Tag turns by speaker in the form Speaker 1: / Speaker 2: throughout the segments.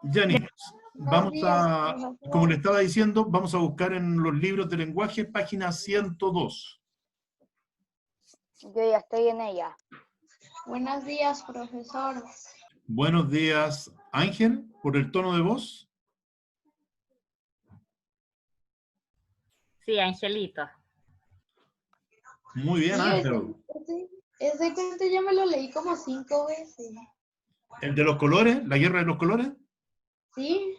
Speaker 1: Ya, niños,
Speaker 2: Buenos
Speaker 1: vamos
Speaker 2: días,
Speaker 1: a, como
Speaker 2: profesor.
Speaker 1: le estaba diciendo, vamos a buscar en los libros de lenguaje, página 102.
Speaker 3: Yo ya estoy en ella.
Speaker 2: Buenos días, profesor.
Speaker 1: Buenos días, Ángel, por el tono de voz.
Speaker 4: Sí, Angelito.
Speaker 1: Muy bien,
Speaker 2: Sí,
Speaker 1: Ángel.
Speaker 2: ese cuento ya me lo leí como 5 veces.
Speaker 1: ¿El de los colores? ¿La guerra de los colores?
Speaker 2: ¿Sí?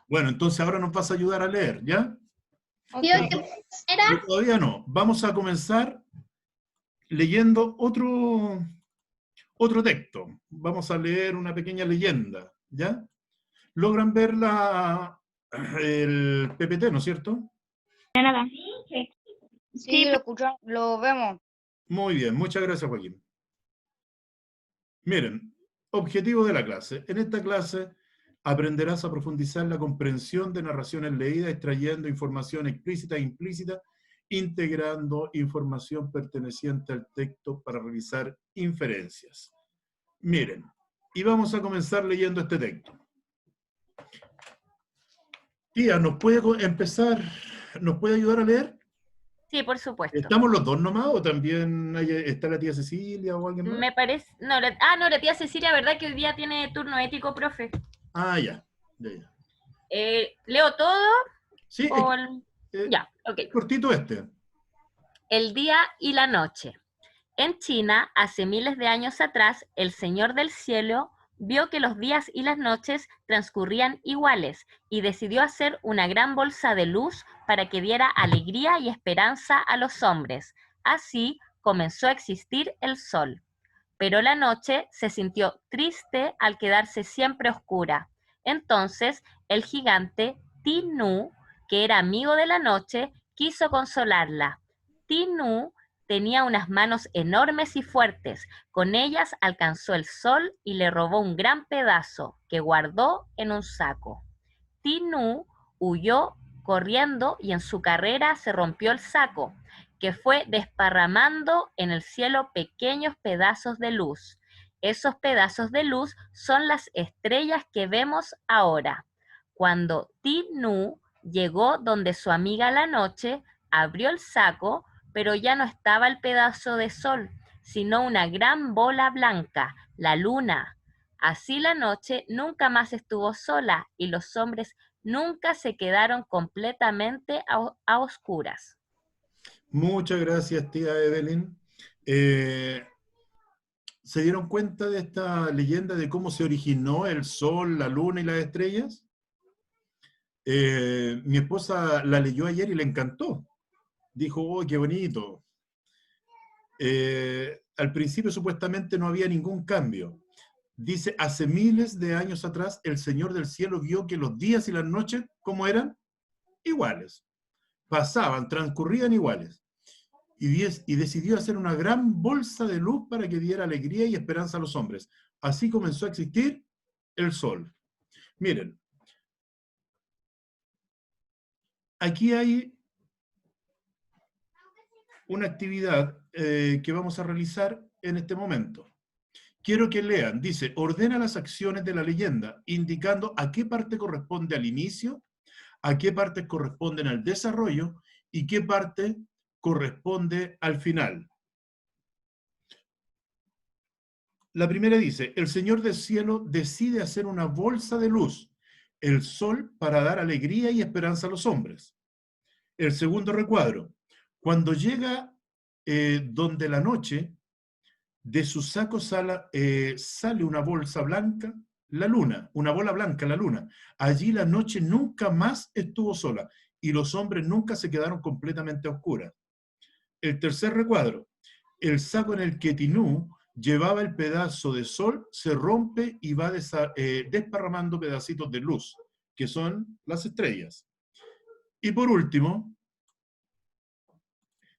Speaker 1: Bueno, entonces ahora nos vas a ayudar a leer, ¿ya?
Speaker 2: ¿Y
Speaker 1: Pero,
Speaker 2: qué
Speaker 1: pero todavía no. Vamos a comenzar leyendo otro texto. Vamos a leer una pequeña leyenda, ¿ya? ¿Logran ver el PPT, ¿no es cierto?
Speaker 3: Nada. Sí, lo escuchamos, lo vemos.
Speaker 1: Muy bien, muchas gracias, Joaquín. Miren, objetivo de la clase. En esta clase aprenderás a profundizar la comprensión de narraciones leídas, extrayendo información explícita e implícita, integrando información perteneciente al texto para realizar inferencias. Miren, y vamos a comenzar leyendo este texto. Tía, ¿nos puede empezar, nos puede ayudar a leer?
Speaker 4: Sí, por supuesto.
Speaker 1: ¿Estamos los dos nomás o también está la tía Cecilia o alguien más?
Speaker 4: Me parece... No, la tía Cecilia, ¿verdad que hoy día tiene turno ético, profe?
Speaker 1: Ah, ya.
Speaker 4: ¿Leo todo?
Speaker 1: Sí,
Speaker 4: Ya, ok.
Speaker 1: es cortito este.
Speaker 4: El día y la noche. En China, hace miles de años atrás, el Señor del Cielo vio que los días y las noches transcurrían iguales y decidió hacer una gran bolsa de luz para que diera alegría y esperanza a los hombres. Así comenzó a existir el sol. Pero la noche se sintió triste al quedarse siempre oscura. Entonces el gigante Tinu, que era amigo de la noche, quiso consolarla. Tinu tenía unas manos enormes y fuertes. Con ellas alcanzó el sol y le robó un gran pedazo que guardó en un saco. Tinu huyó corriendo y en su carrera se rompió el saco, que fue desparramando en el cielo pequeños pedazos de luz. Esos pedazos de luz son las estrellas que vemos ahora. Cuando Tinu llegó donde su amiga la noche, abrió el saco, pero ya no estaba el pedazo de sol, sino una gran bola blanca, la luna. Así la noche nunca más estuvo sola y los hombres nunca se quedaron completamente a oscuras.
Speaker 1: Muchas gracias, tía Evelyn. ¿Se dieron cuenta de esta leyenda de cómo se originó el sol, la luna y las estrellas? Mi esposa la leyó ayer y le encantó. Dijo, oh, qué bonito. Al principio supuestamente no había ningún cambio. Dice, hace miles de años atrás, el Señor del Cielo vio que los días y las noches, ¿cómo eran? Iguales. Pasaban, transcurrían iguales. Y decidió hacer una gran bolsa de luz para que diera alegría y esperanza a los hombres. Así comenzó a existir el sol. Miren, aquí hay una actividad que vamos a realizar en este momento. Quiero que lean, dice, ordena las acciones de la leyenda, indicando a qué parte corresponde al inicio, a qué partes corresponden al desarrollo y qué parte corresponde al final. La primera dice, el Señor del Cielo decide hacer una bolsa de luz, el sol, para dar alegría y esperanza a los hombres. El segundo recuadro, cuando llega donde la noche, de su saco sale una bolsa blanca, la luna, una bola blanca, la luna. Allí la noche nunca más estuvo sola y los hombres nunca se quedaron completamente a oscuras. El tercer recuadro, el saco en el que Tinú llevaba el pedazo de sol se rompe y va desparramando pedacitos de luz, que son las estrellas. Y por último,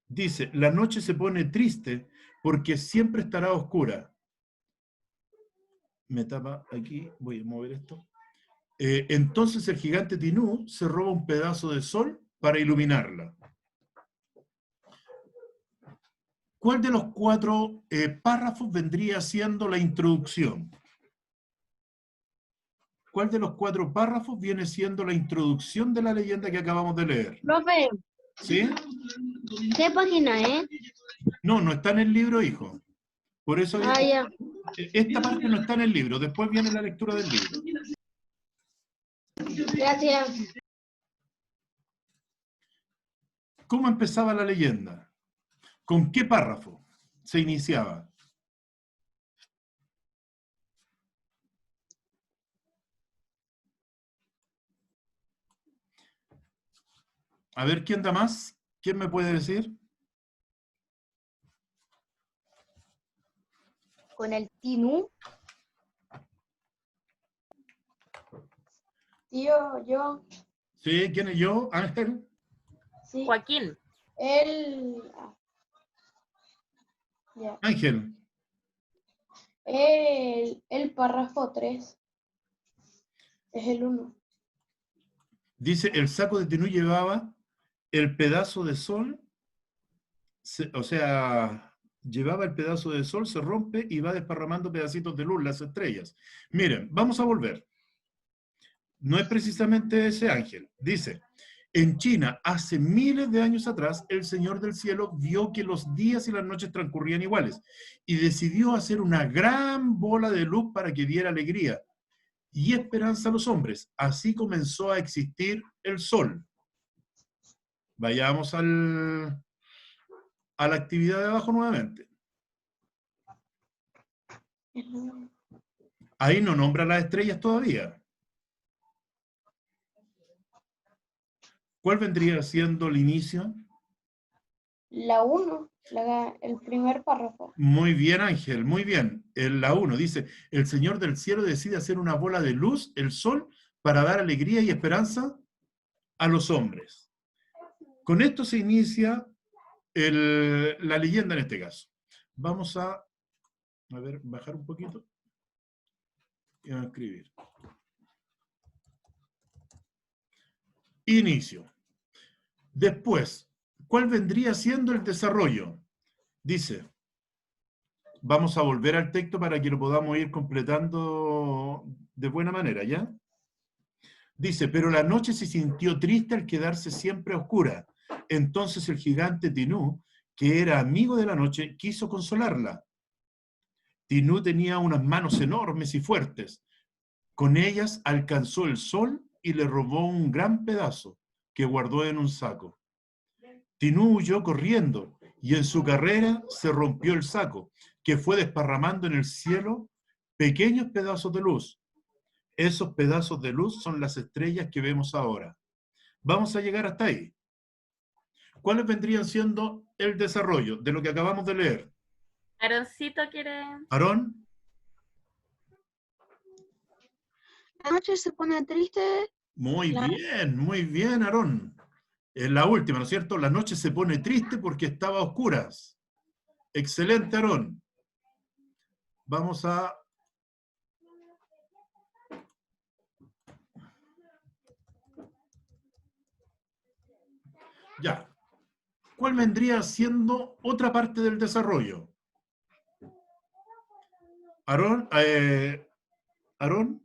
Speaker 1: dice, la noche se pone triste porque siempre estará oscura. Me tapa aquí, voy a mover esto. Entonces el gigante Tinú se roba un pedazo de sol para iluminarla. ¿Cuál de los cuatro párrafos vendría siendo la introducción? ¿Cuál de los 4 párrafos viene siendo la introducción de la leyenda que acabamos de leer?
Speaker 3: Profe,
Speaker 1: ¿Sí?
Speaker 3: ¿qué página es?
Speaker 1: No, no está en el libro, hijo. Por eso
Speaker 3: Ah, ya.
Speaker 1: esta parte no está en el libro. Después viene la lectura del libro.
Speaker 3: Gracias.
Speaker 1: ¿Cómo empezaba la leyenda? ¿Con qué párrafo se iniciaba? A ver, ¿quién da más? ¿Quién me puede decir?
Speaker 2: Con el Tinú. Tío, yo.
Speaker 1: Sí, ¿quién es yo? Ángel.
Speaker 2: Sí.
Speaker 4: Joaquín,
Speaker 2: El. Ya.
Speaker 1: Ángel.
Speaker 2: El párrafo 3. Es el 1.
Speaker 1: Dice, el saco de Tinú llevaba el pedazo de sol, o sea, llevaba el pedazo de sol, se rompe y va desparramando pedacitos de luz, las estrellas. Miren, vamos a volver. No es precisamente ese ángel. Dice, en China, hace miles de años atrás, el Señor del Cielo vio que los días y las noches transcurrían iguales y decidió hacer una gran bola de luz para que diera alegría y esperanza a los hombres. Así comenzó a existir el sol. Vayamos a la actividad de abajo nuevamente. Ahí no nombra las estrellas todavía. ¿Cuál vendría siendo el inicio?
Speaker 2: La 1. El primer párrafo.
Speaker 1: Muy bien, Ángel, muy bien. En la 1 dice, el Señor del Cielo decide hacer una bola de luz, el sol, para dar alegría y esperanza a los hombres. Con esto se inicia la leyenda en este caso. Vamos a ver, bajar un poquito y a escribir. Inicio. Después, ¿cuál vendría siendo el desarrollo? Dice, vamos a volver al texto para que lo podamos ir completando de buena manera, ¿ya? Dice, pero la noche se sintió triste al quedarse siempre oscura. Entonces el gigante Tinú, que era amigo de la noche, quiso consolarla. Tinú tenía unas manos enormes y fuertes. Con ellas alcanzó el sol y le robó un gran pedazo que guardó en un saco. Tinú huyó corriendo y en su carrera se rompió el saco, que fue desparramando en el cielo pequeños pedazos de luz. Esos pedazos de luz son las estrellas que vemos ahora. Vamos a llegar hasta ahí. ¿Cuáles vendrían siendo el desarrollo de lo que acabamos de leer?
Speaker 4: Aaroncito quiere...
Speaker 1: Aarón,
Speaker 3: La noche se pone triste.
Speaker 1: muy bien, Aarón. En la última, ¿no es cierto? La noche se pone triste porque estaba a oscuras. Excelente, Aarón. Vamos a... Ya. ¿Cuál vendría siendo otra parte del desarrollo? Aarón, Aarón,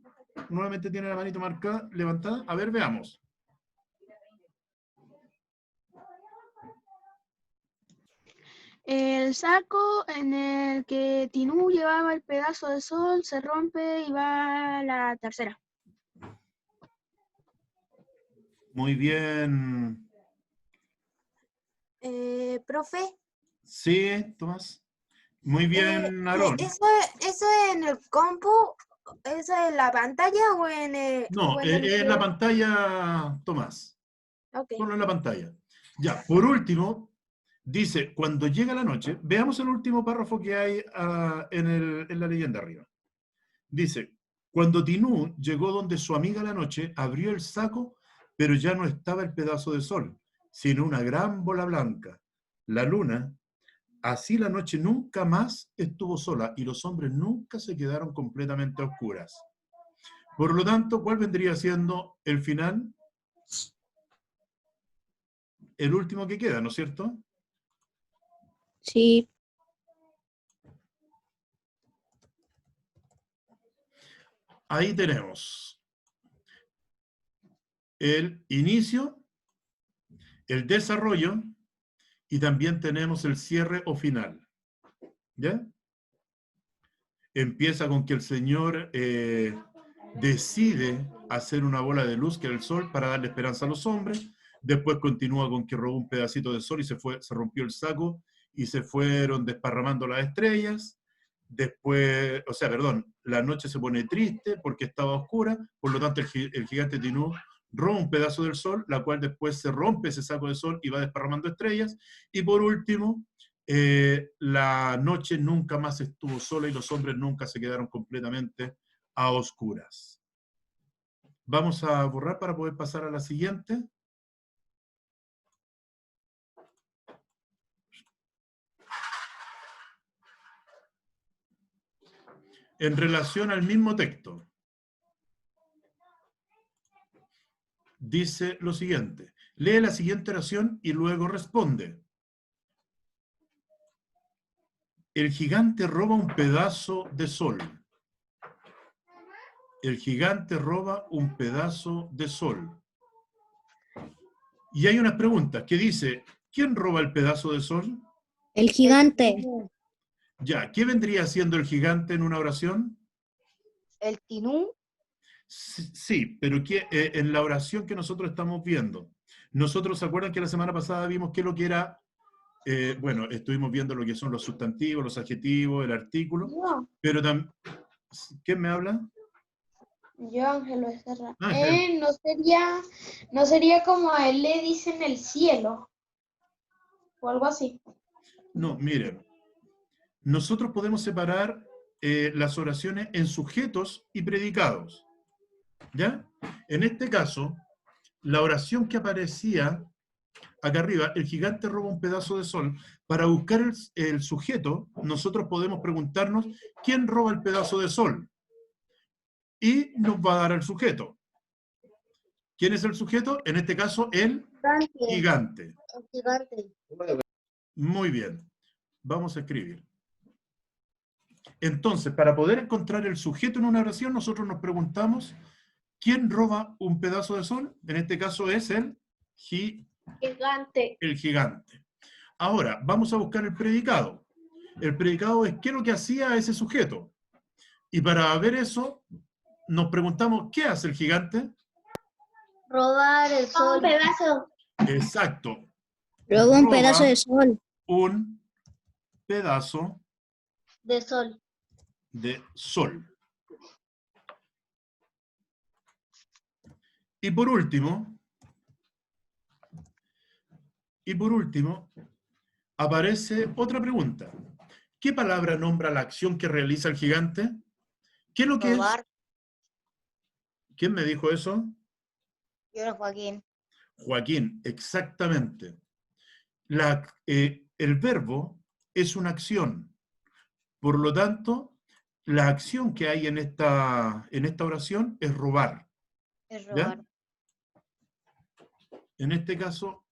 Speaker 1: nuevamente tiene la manito marcada, levantada. A ver, veamos.
Speaker 3: El saco en el que Tinú llevaba el pedazo de sol se rompe y va a la tercera.
Speaker 1: Muy bien.
Speaker 5: Profe,
Speaker 1: Sí, Tomás. Muy bien, Aarón.
Speaker 5: ¿eso en el compu, eso en la pantalla o en el,
Speaker 1: No,
Speaker 5: o en el
Speaker 1: en la
Speaker 5: libro?
Speaker 1: pantalla, Tomás.
Speaker 5: Ok.
Speaker 1: Ponlo en la pantalla. Ya, por último, dice, cuando llega la noche, veamos el último párrafo que hay en la leyenda arriba. Dice, cuando Tinú llegó donde su amiga la noche, abrió el saco, pero ya no estaba el pedazo de sol, sino una gran bola blanca. La luna, así la noche nunca más estuvo sola y los hombres nunca se quedaron completamente a oscuras. Por lo tanto, ¿cuál vendría siendo el final? El último que queda, ¿no es cierto?
Speaker 5: Sí.
Speaker 1: Ahí tenemos. el inicio, el desarrollo y también tenemos el cierre o final. ¿Ya? Empieza con que el Señor decide hacer una bola de luz que era el sol para darle esperanza a los hombres. Después continúa con que robó un pedacito de sol y se rompió el saco y se fueron desparramando las estrellas. Después, o sea, perdón, la noche se pone triste porque estaba oscura, por lo tanto el gigante Tinú roba un pedazo del sol, la cual después se rompe ese saco de sol y va desparramando estrellas. Y por último, la noche nunca más estuvo sola y los hombres nunca se quedaron completamente a oscuras. Vamos a borrar para poder pasar a la siguiente. En relación al mismo texto, dice lo siguiente. Lee la siguiente oración y luego responde. El gigante roba un pedazo de sol. El gigante roba un pedazo de sol. Y hay unas preguntas que dice, ¿quién roba el pedazo de sol?
Speaker 6: El gigante.
Speaker 1: Ya, ¿qué vendría siendo el gigante en una oración?
Speaker 5: El Tinú.
Speaker 1: Sí, pero en la oración que nosotros estamos viendo, nosotros se acuerdan que la semana pasada vimos qué es lo que era, bueno, estuvimos viendo lo que son los sustantivos, los adjetivos, el artículo,
Speaker 2: Yo,
Speaker 1: pero también, ¿quién me habla?
Speaker 2: yo, Ángelo Becerra.
Speaker 1: Ángel.
Speaker 2: No sería como a él le dicen el cielo, o algo así.
Speaker 1: No, miren, nosotros podemos separar las oraciones en sujetos y predicados, ¿ya? En este caso, la oración que aparecía acá arriba, el gigante roba un pedazo de sol, para buscar el sujeto, nosotros podemos preguntarnos, ¿quién roba el pedazo de sol? Y nos va a dar el sujeto. ¿Quién es el sujeto? En este caso, el gigante.
Speaker 5: El gigante.
Speaker 1: Muy bien. Vamos a escribir. Entonces, para poder encontrar el sujeto en una oración, nosotros nos preguntamos, ¿quién roba un pedazo de sol? En este caso es el
Speaker 2: Gigante.
Speaker 1: gigante. Ahora, vamos a buscar el predicado. El predicado es qué es lo que hacía ese sujeto. Y para ver eso, nos preguntamos, ¿qué hace el gigante?
Speaker 5: Robar el sol.
Speaker 2: Un pedazo.
Speaker 1: Exacto.
Speaker 6: Roba un
Speaker 1: Roba
Speaker 6: pedazo de sol.
Speaker 1: un pedazo
Speaker 5: De sol.
Speaker 1: de sol. Y por último, aparece otra pregunta. ¿Qué palabra nombra la acción que realiza el gigante? ¿Qué es lo que
Speaker 5: Robar.
Speaker 1: es? ¿Quién me dijo eso?
Speaker 5: Yo era Joaquín.
Speaker 1: Joaquín, exactamente. El verbo es una acción. Por lo tanto, la acción que hay en esta oración es robar.
Speaker 5: Es
Speaker 1: ¿Ya?
Speaker 5: robar.
Speaker 1: En este caso,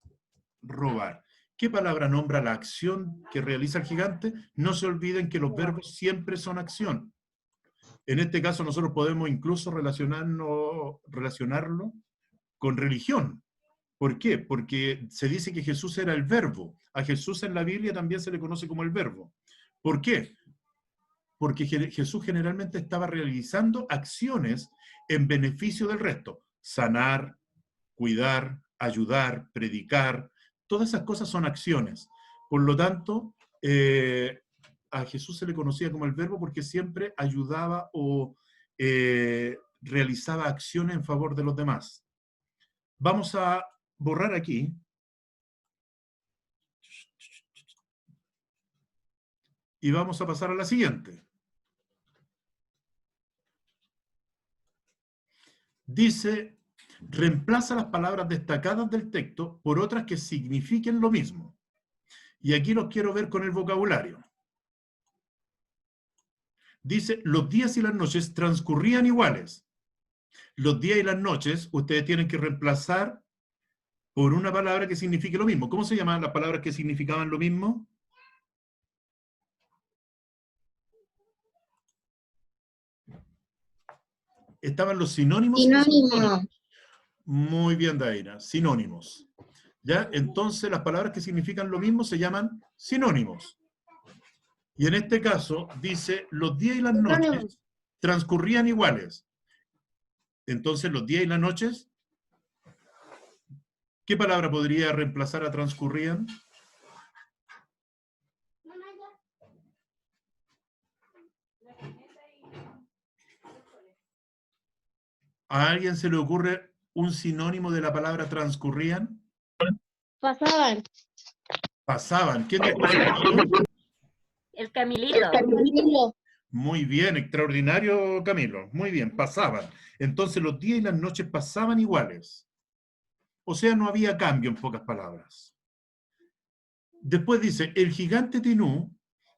Speaker 1: robar. ¿Qué palabra nombra la acción que realiza el gigante? No se olviden que los verbos siempre son acción. En este caso, nosotros podemos incluso relacionarlo con religión. ¿Por qué? Porque se dice que Jesús era el verbo. A Jesús en la Biblia también se le conoce como el verbo. ¿Por qué? Porque Jesús generalmente estaba realizando acciones en beneficio del resto. Sanar, cuidar, ayudar, predicar, todas esas cosas son acciones. Por lo tanto, a Jesús se le conocía como el verbo porque siempre ayudaba o realizaba acciones en favor de los demás. Vamos a borrar aquí. Y vamos a pasar a la siguiente. Dice, reemplaza las palabras destacadas del texto por otras que signifiquen lo mismo. Y aquí los quiero ver con el vocabulario. Dice, los días y las noches transcurrían iguales. Los días y las noches ustedes tienen que reemplazar por una palabra que signifique lo mismo. ¿Cómo se llamaban las palabras que significaban lo mismo? Estaban los sinónimos y los
Speaker 6: Sinónimo.
Speaker 1: antónimos. Muy bien, Daira. Sinónimos. ¿Ya? Entonces, las palabras que significan lo mismo se llaman sinónimos. Y en este caso, dice, los días y las noches transcurrían iguales. Entonces, los días y las noches, ¿qué palabra podría reemplazar a transcurrían? ¿A alguien se le ocurre un sinónimo de la palabra transcurrían?
Speaker 6: Pasaban.
Speaker 1: Pasaban. ¿Quién dijo sinónimo?
Speaker 4: El Camilito.
Speaker 1: Muy bien, extraordinario, Camilo. Muy bien, pasaban. Entonces los días y las noches pasaban iguales. O sea, no había cambio en pocas palabras. Después dice, el gigante Tinú,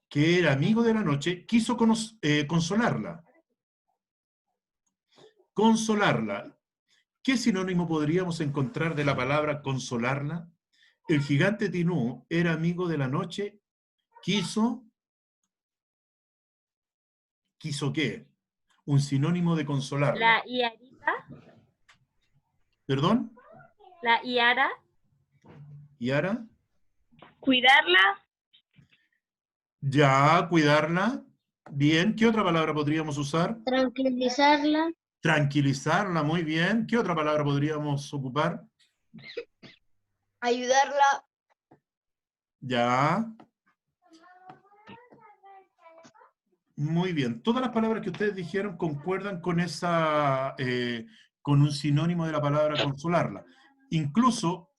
Speaker 1: que era amigo de la noche, quiso consolarla. Consolarla. ¿Qué sinónimo podríamos encontrar de la palabra consolarla? El gigante Tinú era amigo de la noche, ¿quiso qué? Un sinónimo de consolarla.
Speaker 4: La Iarita.
Speaker 1: ¿Perdón?
Speaker 4: La Iara.
Speaker 1: ¿Y ahora?
Speaker 3: Cuidarla.
Speaker 1: Ya, cuidarla. Bien, ¿qué otra palabra podríamos usar?
Speaker 6: Tranquilizarla.
Speaker 1: Tranquilizarla, muy bien. ¿Qué otra palabra podríamos ocupar?
Speaker 5: Ayudarla.
Speaker 1: Ya. Muy bien. Todas las palabras que ustedes dijeron concuerdan con con un sinónimo de la palabra consolarla. Incluso,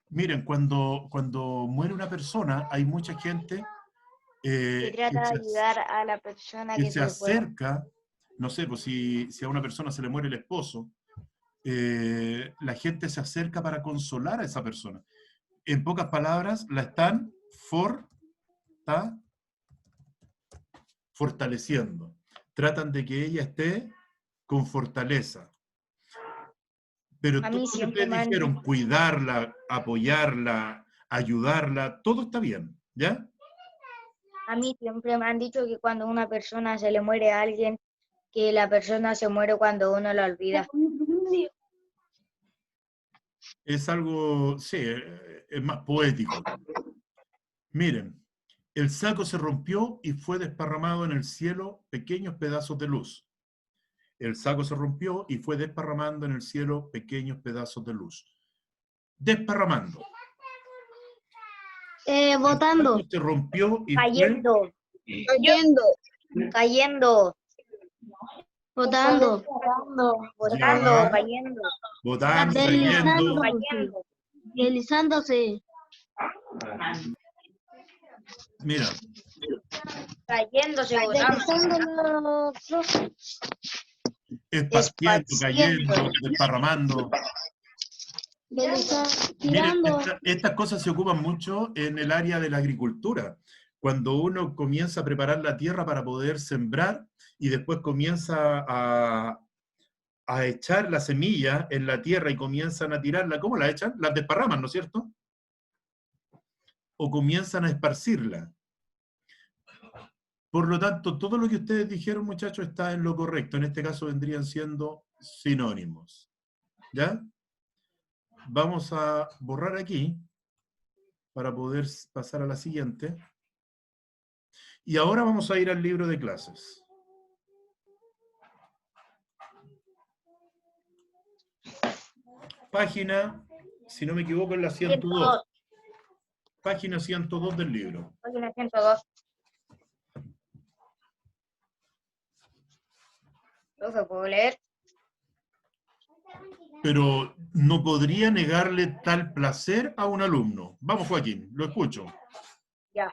Speaker 1: miren, cuando muere una persona, hay mucha gente
Speaker 5: Que trata de ayudar a la persona
Speaker 1: que
Speaker 5: que
Speaker 1: se
Speaker 5: se le fue.
Speaker 1: acerca, no sé, pues si a una persona se le muere el esposo, la gente se acerca para consolar a esa persona. En pocas palabras, la están fortaleciendo. Tratan de que ella esté con fortaleza. Pero
Speaker 5: A
Speaker 1: todo
Speaker 5: mí
Speaker 1: lo que
Speaker 5: siempre
Speaker 1: ustedes
Speaker 5: me han
Speaker 1: dijeron,
Speaker 5: dicho,
Speaker 1: cuidarla, apoyarla, ayudarla, todo está bien, ¿ya?
Speaker 5: a mí siempre me han dicho que cuando a una persona se le muere a alguien, que la persona se muere cuando uno la olvida.
Speaker 1: Es algo, sí, es más poético. Miren, el saco se rompió y fue desparramado en el cielo pequeños pedazos de luz. El saco se rompió y fue desparramando en el cielo pequeños pedazos de luz. Desparramando. El
Speaker 6: Botando.
Speaker 1: saco se rompió y fue
Speaker 5: Cayendo, cayendo,
Speaker 6: Botando.
Speaker 5: botando,
Speaker 1: ya,
Speaker 5: cayendo,
Speaker 1: botando,
Speaker 6: Deslizando.
Speaker 1: cayendo.
Speaker 5: cayendo.
Speaker 6: Deslizándose.
Speaker 1: Mira,
Speaker 5: Cayéndose, botando,
Speaker 6: Deslizando los
Speaker 1: esparciendo,
Speaker 5: esparciendo.
Speaker 1: cayendo, desparramando. Miren,
Speaker 6: tirando.
Speaker 1: estas cosas se ocupan mucho en el área de la agricultura. Cuando uno comienza a preparar la tierra para poder sembrar y después comienza a echar la semilla en la tierra y comienzan a tirarla, ¿cómo la echan? Las desparraman, ¿no es cierto? O comienzan a esparcirla. Por lo tanto, todo lo que ustedes dijeron, muchachos, está en lo correcto. En este caso vendrían siendo sinónimos. ¿Ya? Vamos a borrar aquí para poder pasar a la siguiente. Y ahora vamos a ir al libro de clases. Página, si no me equivoco, es la 102. Página 102 del libro.
Speaker 5: Página 102. Profe, ¿puedo leer?
Speaker 1: Pero no podría negarle tal placer a un alumno. Vamos, Joaquín, lo escucho.
Speaker 5: Ya.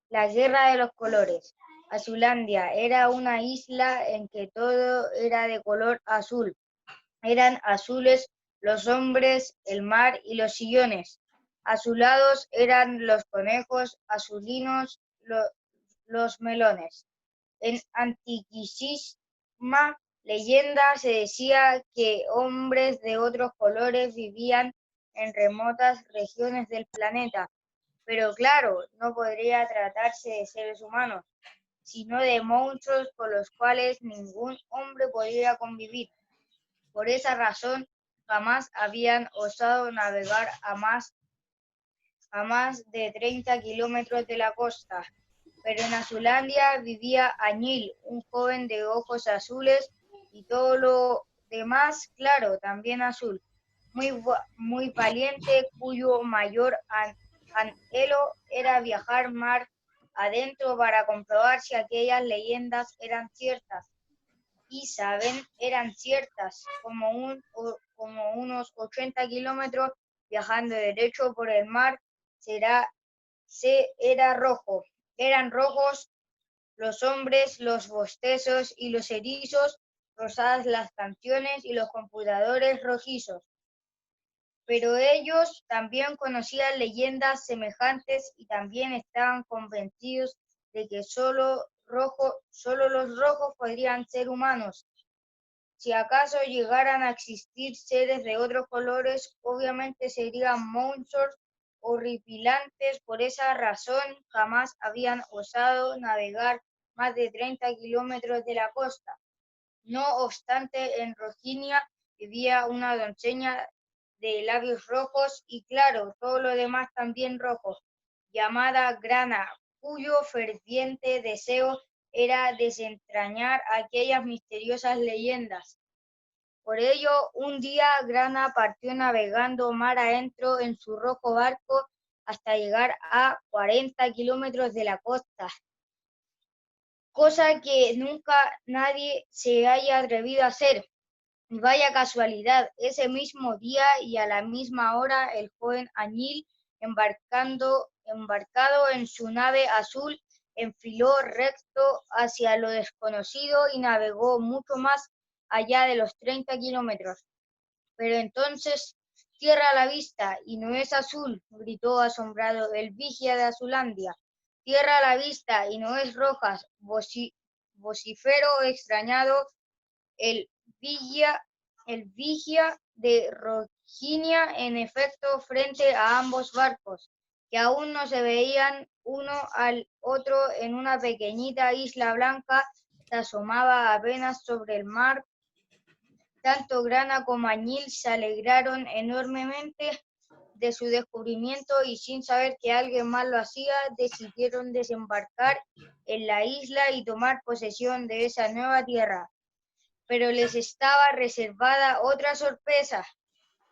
Speaker 5: La guerra de los colores. Azulandia era una isla en que todo era de color azul. Eran azules los hombres, el mar y los sillones. Azulados eran los conejos, azulinos los melones. En antiquísima leyenda se decía que hombres de otros colores vivían en remotas regiones del planeta. Pero claro, no podría tratarse de seres humanos, sino de monstruos con los cuales ningún hombre podría convivir. Por esa razón, jamás habían osado navegar a más de 30 kilómetros de la costa. Pero en Azulandia vivía Añil, un joven de ojos azules y todo lo demás, claro, también azul, muy valiente, cuyo mayor anhelo era viajar mar adentro para comprobar si aquellas leyendas eran ciertas. Y saben, eran ciertas, como unos 80 kilómetros viajando derecho por el mar, eran rojos los hombres, los bostezos y los erizos, rosadas las canciones y los computadores rojizos. Pero ellos también conocían leyendas semejantes y también estaban convencidos de que solo los rojos podrían ser humanos. Si acaso llegaran a existir seres de otros colores, obviamente serían monstruos horripilantes. Por esa razón, jamás habían osado navegar más de 30 kilómetros de la costa. No obstante, en Rojinia vivía una doncella de labios rojos y claro, todo lo demás también rojo, llamada Grana, cuyo ferviente deseo era desentrañar aquellas misteriosas leyendas. Por ello, un día Grana partió navegando mar adentro en su rojo barco hasta llegar a 40 kilómetros de la costa, cosa que nunca nadie se haya atrevido a hacer. Y vaya casualidad, ese mismo día y a la misma hora el joven Añil, embarcado en su nave azul, enfiló recto hacia lo desconocido y navegó mucho más allá de los 30 kilómetros. Pero entonces, tierra a la vista, y no es azul, gritó asombrado el vigia de Azulandia. Tierra a la vista, y no es roja, vociferó extrañado el vigia de Rojinia. En efecto, frente a ambos barcos, que aún no se veían uno al otro en una pequeñita isla blanca, se asomaba apenas sobre el mar. Tanto Grana como Añil se alegraron enormemente de su descubrimiento y sin saber que alguien más lo hacía, decidieron desembarcar en la isla y tomar posesión de esa nueva tierra. Pero les estaba reservada otra sorpresa.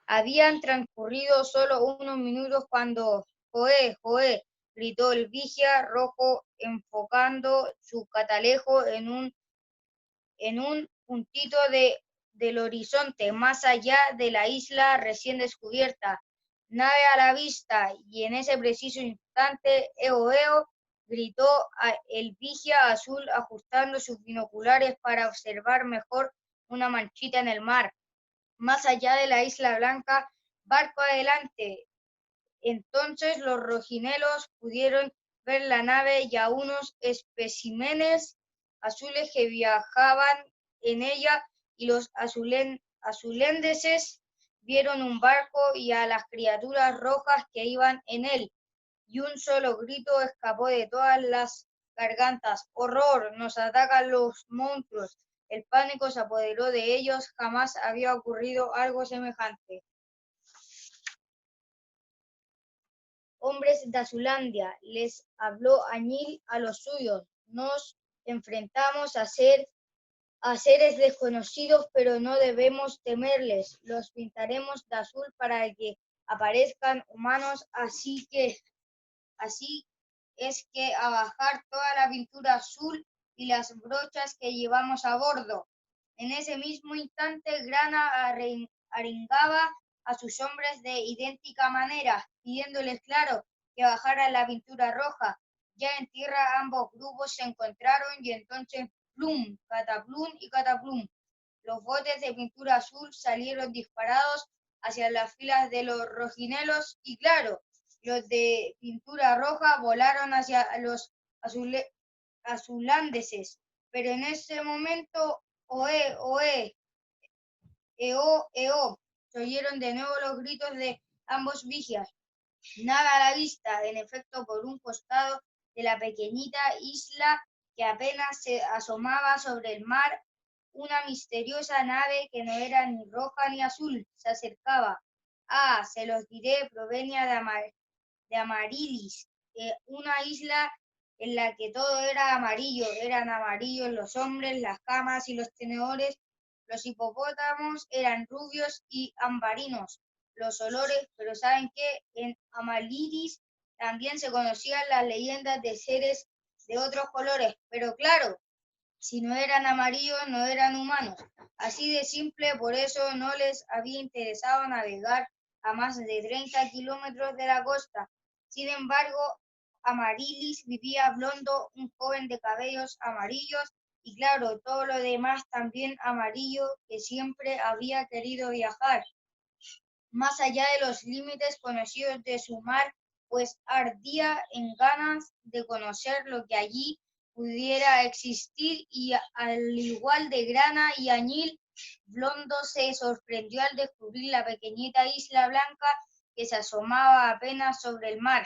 Speaker 5: Habían transcurrido solo unos minutos cuando «¡Joé, joé!», gritó el vigia rojo, enfocando su catalejo en un puntito del horizonte, más allá de la isla recién descubierta. «Nave a la vista», y en ese preciso instante, «¡Eo, eo!», gritó el vigia azul, ajustando sus binoculares para observar mejor una manchita en el mar, más allá de la isla blanca. «Barco adelante». Entonces los rojinelos pudieron ver la nave y a unos especímenes azules que viajaban en ella, y los azulendeses vieron un barco y a las criaturas rojas que iban en él, y un solo grito escapó de todas las gargantas: «¡Horror! ¡Nos atacan los monstruos!». El pánico se apoderó de ellos, jamás había ocurrido algo semejante. «Hombres de Azulandia», les habló Añil a los suyos, «nos enfrentamos a seres desconocidos, pero no debemos temerles. Los pintaremos de azul para que aparezcan humanos, así es que a bajar toda la pintura azul y las brochas que llevamos a bordo». En ese mismo instante, Grana arengaba a sus hombres de idéntica manera, pidiéndoles, claro, que bajaran la pintura roja. Ya en tierra ambos grupos se encontraron y entonces plum, cataplum y cataplum. Los botes de pintura azul salieron disparados hacia las filas de los rojinelos y claro, los de pintura roja volaron hacia los azulandeses. Pero en ese momento, «¡Oé, oé! ¡Eo, eo!», se oyeron de nuevo los gritos de ambos vigias. Nada a la vista, en efecto, por un costado de la pequeñita isla que apenas se asomaba sobre el mar, una misteriosa nave que no era ni roja ni azul. Se acercaba. Ah, se los diré, provenía de Amarilis, una isla en la que todo era amarillo. Eran amarillos los hombres, las camas y los tenedores. Los hipopótamos eran rubios y ambarinos los olores, pero ¿saben qué? En Amarilis también se conocían las leyendas de seres de otros colores, pero claro, si no eran amarillos, no eran humanos. Así de simple, por eso no les había interesado navegar a más de 30 kilómetros de la costa. Sin embargo, Amarilis vivía Blondo, un joven de cabellos amarillos, y claro, todo lo demás también amarillo, que siempre había querido viajar más allá de los límites conocidos de su mar, pues ardía en ganas de conocer lo que allí pudiera existir, y al igual de Grana y Añil, Blondo se sorprendió al descubrir la pequeñita isla blanca que se asomaba apenas sobre el mar,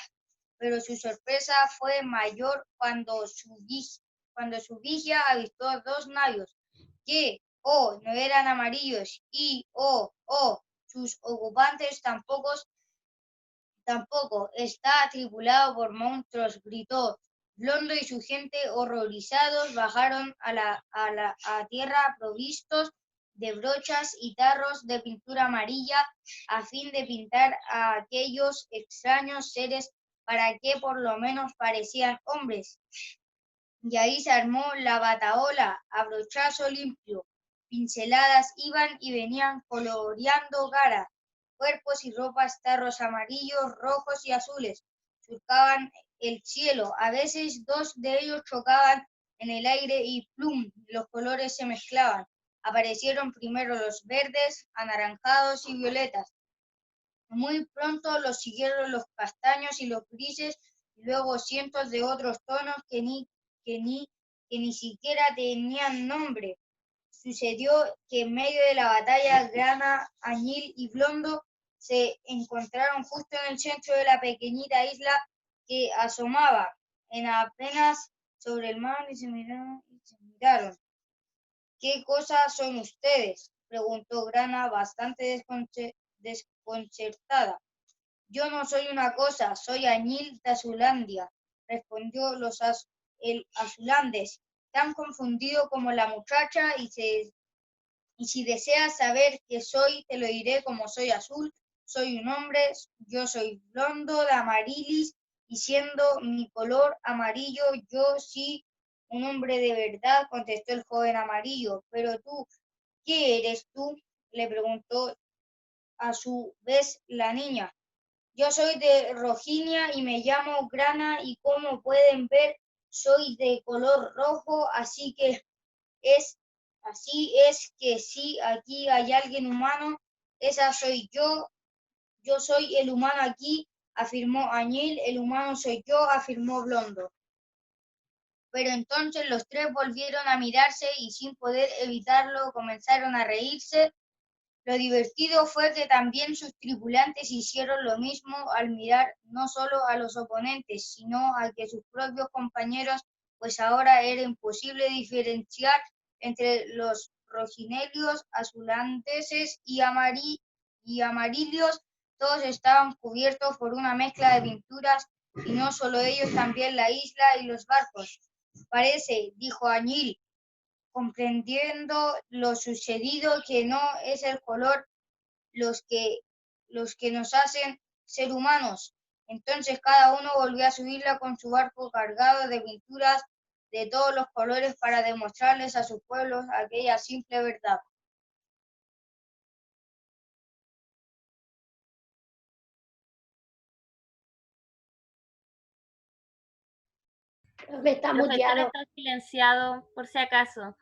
Speaker 5: pero su sorpresa fue mayor cuando su vigia avistó dos navios que, no eran amarillos y, sus ocupantes tampoco, está tripulado por monstruos, gritó. Blondo y su gente, horrorizados, bajaron a tierra provistos de brochas y tarros de pintura amarilla a fin de pintar a aquellos extraños seres para que por lo menos parecían hombres. Y ahí se armó la batahola a brochazo limpio. Pinceladas iban y venían coloreando caras, cuerpos y ropas, tarros amarillos, rojos y azules. Surcaban el cielo. A veces dos de ellos chocaban en el aire y ¡plum! Los colores se mezclaban. Aparecieron primero los verdes, anaranjados y violetas. Muy pronto los siguieron los castaños y los grises, y luego cientos de otros tonos que ni siquiera tenían nombre. Sucedió que en medio de la batalla, Grana, Añil y Blondo se encontraron justo en el centro de la pequeñita isla que asomaba en apenas sobre el mar y se miraron. ¿Qué cosas son ustedes?, preguntó Grana bastante desconcertada. Yo no soy una cosa, soy Añil de Azulandia, respondió el azulandés, tan confundido como la muchacha, y si deseas saber qué soy, te lo diré como soy azul, soy un hombre, yo soy Blondo de Amarilis, y siendo mi color amarillo, yo sí, un hombre de verdad, contestó el joven amarillo. Pero tú, ¿qué eres tú?, le preguntó a su vez la niña. Yo soy de Rojinia y me llamo Grana, y como pueden ver, soy de color rojo, así es que si aquí hay alguien humano, esa soy yo soy el humano aquí, afirmó Añil. El humano soy yo, afirmó Blondo. Pero entonces los tres volvieron a mirarse y sin poder evitarlo comenzaron a reírse. Lo divertido fue que también sus tripulantes hicieron lo mismo al mirar no solo a los oponentes, sino a sus propios compañeros, pues ahora era imposible diferenciar entre los rojinelios, azulandeses y amarilios. Todos estaban cubiertos por una mezcla de pinturas, y no solo ellos, también la isla y los barcos. Parece, dijo Añil, comprendiendo lo sucedido, que no es el color los que nos hacen ser humanos. Entonces cada uno volvió a subirla con su barco cargado de pinturas de todos los colores para demostrarles a sus pueblos aquella simple verdad.
Speaker 6: Profe, está
Speaker 4: Profesor
Speaker 6: muteado.
Speaker 4: está silenciado, por si acaso.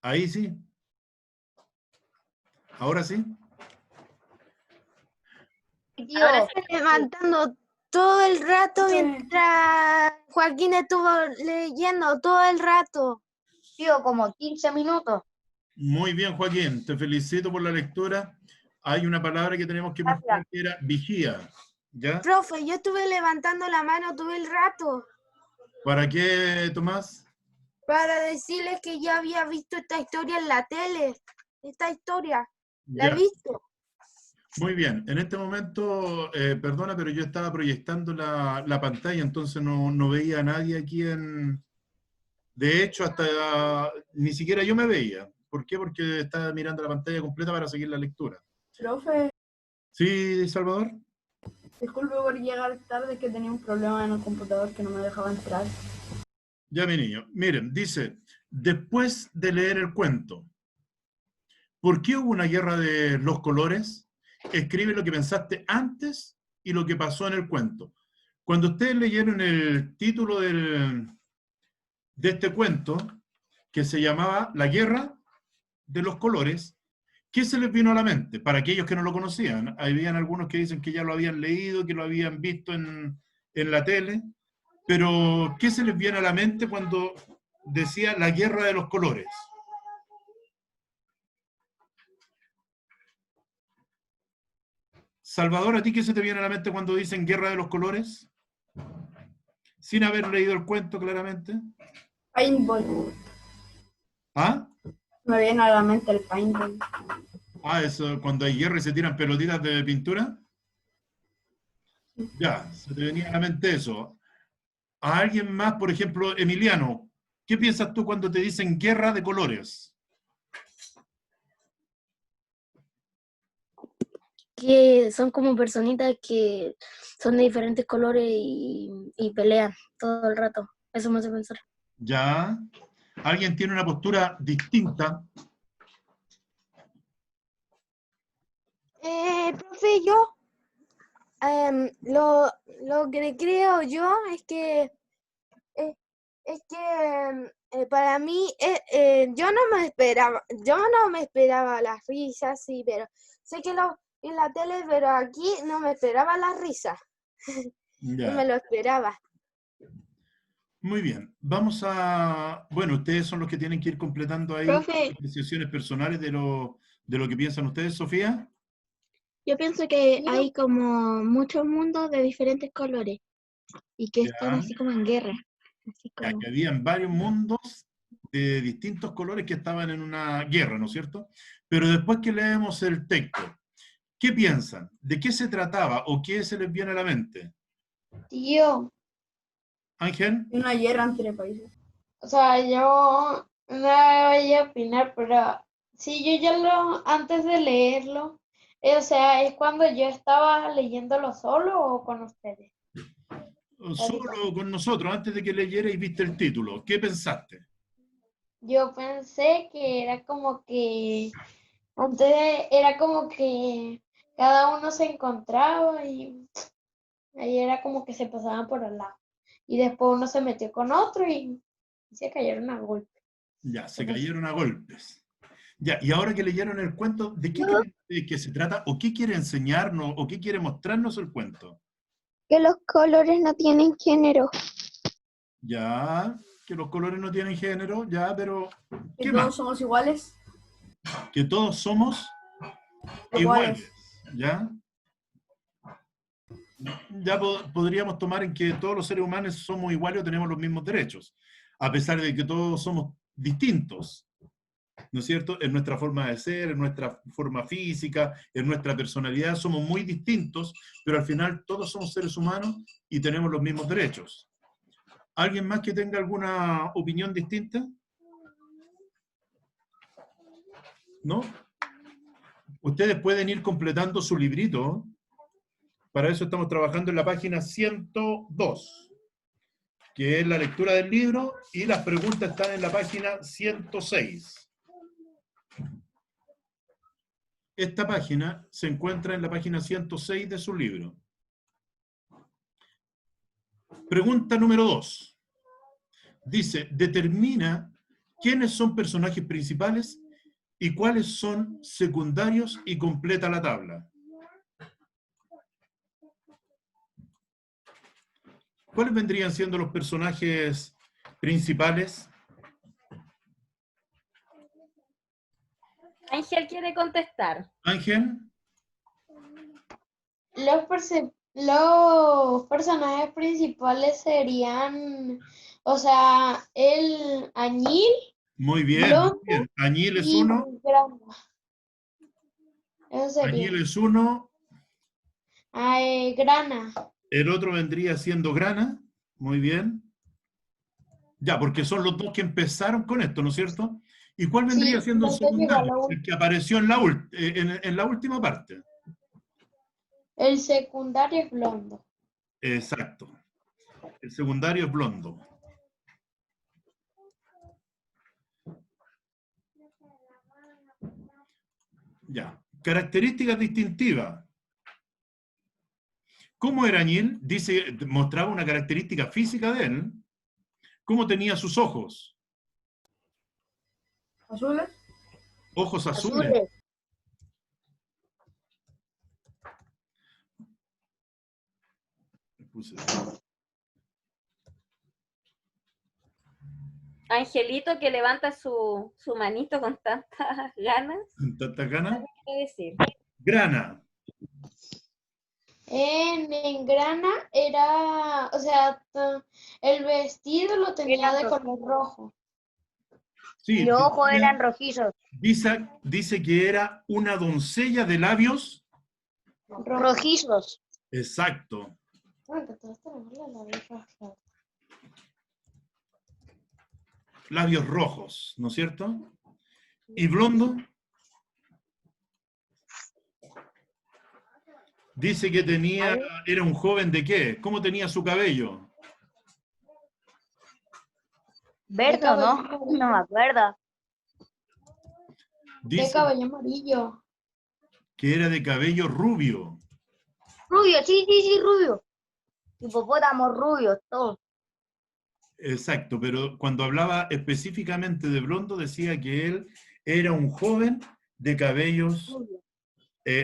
Speaker 1: Ahí sí. Ahora sí.
Speaker 5: Tío,
Speaker 4: Ahora sí.
Speaker 3: Levantando todo el rato mientras Joaquín estuvo leyendo todo el rato.
Speaker 5: tío, como 15 minutos.
Speaker 1: Muy bien, Joaquín. Te felicito por la lectura. Hay una palabra que tenemos que mejorar, que era vigía. ¿Ya?
Speaker 3: Profe, yo estuve levantando la mano todo el rato.
Speaker 1: ¿Para qué, Tomás?
Speaker 3: Para decirles que ya había visto esta historia en la tele. Esta historia, la he
Speaker 1: Ya,
Speaker 3: visto.
Speaker 1: muy bien. En este momento, perdona, pero yo estaba proyectando la pantalla, entonces no veía a nadie aquí en... De hecho, hasta ni siquiera yo me veía. ¿Por qué? Porque estaba mirando la pantalla completa para seguir la lectura.
Speaker 7: Profe,
Speaker 1: ¿Sí, Salvador?
Speaker 7: disculpe por llegar tarde, que tenía un problema en el computador que no me dejaba entrar.
Speaker 1: Ya, mi niño. Miren, dice, después de leer el cuento, ¿por qué hubo una guerra de los colores? Escribe lo que pensaste antes y lo que pasó en el cuento. Cuando ustedes leyeron el título de este cuento, que se llamaba La Guerra de los Colores, ¿qué se les vino a la mente? Para aquellos que no lo conocían, habían algunos que dicen que ya lo habían leído, que lo habían visto en la tele, pero ¿qué se les viene a la mente cuando decía La Guerra de los Colores? Salvador, ¿a ti qué se te viene a la mente cuando dicen Guerra de los Colores? Sin haber leído el cuento claramente.
Speaker 7: Paintball.
Speaker 1: ¿Ah?
Speaker 7: Me viene a la mente el paintball.
Speaker 1: Ah, eso, cuando hay guerra y se tiran pelotitas de pintura. Ya, se te venía a la mente eso. A alguien más, por ejemplo, Emiliano, ¿qué piensas tú cuando te dicen Guerra de Colores?
Speaker 6: Que son como personitas que son de diferentes colores y pelean todo el rato. Eso me hace pensar.
Speaker 1: Ya. ¿Alguien tiene una postura distinta?
Speaker 3: Profe, yo, lo que creo yo es que para mí, yo no me esperaba las risas, sí, pero sé que lo en la tele, pero aquí no me esperaba las risas, no me
Speaker 1: Ya.
Speaker 3: lo esperaba.
Speaker 1: Muy bien. Vamos a... Bueno, ustedes son los que tienen que ir completando ahí
Speaker 3: Profe.
Speaker 1: apreciaciones personales de lo que piensan ustedes, Sofía.
Speaker 6: Yo pienso que hay como muchos mundos de diferentes colores y que están
Speaker 1: Ya.
Speaker 6: así como en guerra. Así
Speaker 1: Ya,
Speaker 6: como...
Speaker 1: que habían varios mundos de distintos colores que estaban en una guerra, ¿no es cierto? Pero después que leemos el texto, ¿qué piensan? ¿De qué se trataba o qué se les viene a la mente?
Speaker 2: Tío,
Speaker 1: Ángel,
Speaker 7: Una guerra entre países.
Speaker 2: o sea, yo no voy a opinar, pero sí, yo ya antes de leerlo, o sea, ¿es cuando yo estaba leyéndolo solo o con ustedes?
Speaker 1: solo con nosotros, antes de que leyeras y viste el título, ¿qué pensaste?
Speaker 2: Yo pensé que era como que, antes era como que cada uno se encontraba y ahí era como que se pasaban por al lado. Y después uno se metió con otro y se cayeron a golpe.
Speaker 1: Ya, se cayeron a golpes. Ya, y ahora que leyeron el cuento, ¿de qué creen que se trata o qué quiere enseñarnos o qué quiere mostrarnos el cuento?
Speaker 3: Que los colores no tienen género.
Speaker 1: Ya, que los colores no tienen género, ya, pero
Speaker 7: Que
Speaker 1: ¿qué
Speaker 7: todos
Speaker 1: más?
Speaker 7: somos iguales.
Speaker 1: Que todos somos
Speaker 7: Iguales.
Speaker 1: iguales, ¿ya? Ya podríamos tomar en que todos los seres humanos somos iguales o tenemos los mismos derechos, a pesar de que todos somos distintos, ¿no es cierto? En nuestra forma de ser, en nuestra forma física, en nuestra personalidad, somos muy distintos, pero al final todos somos seres humanos y tenemos los mismos derechos. ¿Alguien más que tenga alguna opinión distinta? ¿No? Ustedes pueden ir completando su librito. Para eso estamos trabajando en la página 102, que es la lectura del libro, y las preguntas están en la página 106. Esta página se encuentra en la página 106 de su libro. Pregunta número 2. Dice, determina quiénes son personajes principales y cuáles son secundarios y completa la tabla. ¿Cuáles vendrían siendo los personajes principales?
Speaker 4: Ángel quiere contestar.
Speaker 1: Ángel,
Speaker 2: Los personajes principales serían O sea, el añil,
Speaker 1: Muy bien, muy
Speaker 2: blondo
Speaker 1: bien. Añil es
Speaker 2: y
Speaker 1: uno,
Speaker 2: grana. Eso sería.
Speaker 1: añil es uno,
Speaker 2: Grana.
Speaker 1: el otro vendría siendo grana. Muy bien. Ya, porque son los dos que empezaron con esto, ¿no es cierto? ¿Y cuál vendría
Speaker 2: Sí,
Speaker 1: siendo el
Speaker 2: luego llegó a
Speaker 1: secundario?
Speaker 2: la
Speaker 1: El que apareció en en la última parte.
Speaker 2: El secundario es blondo.
Speaker 1: Exacto. El secundario es blondo. Ya. Características distintivas. ¿Cómo era Añil? Dice, mostraba una característica física de él. ¿Cómo tenía sus ojos?
Speaker 7: ¿Azules?
Speaker 1: Ojos azules.
Speaker 5: Azules.
Speaker 1: Puse-
Speaker 4: Angelito que levanta su manito con tantas ganas.
Speaker 1: ¿Tanta gana?
Speaker 4: ¿Qué decir?
Speaker 1: Grana.
Speaker 2: En grana era, o sea, el vestido lo tenía
Speaker 5: Era
Speaker 2: de
Speaker 5: rojo.
Speaker 2: color rojo.
Speaker 1: Sí,
Speaker 5: Y los ojos
Speaker 1: tenía-
Speaker 5: eran rojizos.
Speaker 1: dice que era una doncella de labios.
Speaker 2: Rojo.
Speaker 5: Rojizos.
Speaker 1: Exacto.
Speaker 2: Bueno, que todos tenemos los labios rojos.
Speaker 1: Labios rojos, ¿no es cierto? ¿Y blondo? Dice que era un joven de qué? ¿Cómo tenía su cabello?
Speaker 5: ¿Verde o no? No me acuerdo.
Speaker 2: De
Speaker 1: Dice
Speaker 2: cabello amarillo.
Speaker 1: que era de cabello rubio.
Speaker 5: Rubio, sí, sí, sí, rubio. Hipopótamos rubios, todo.
Speaker 1: Exacto, pero cuando hablaba específicamente de blondo decía que él era un joven de cabellos
Speaker 5: Rubio.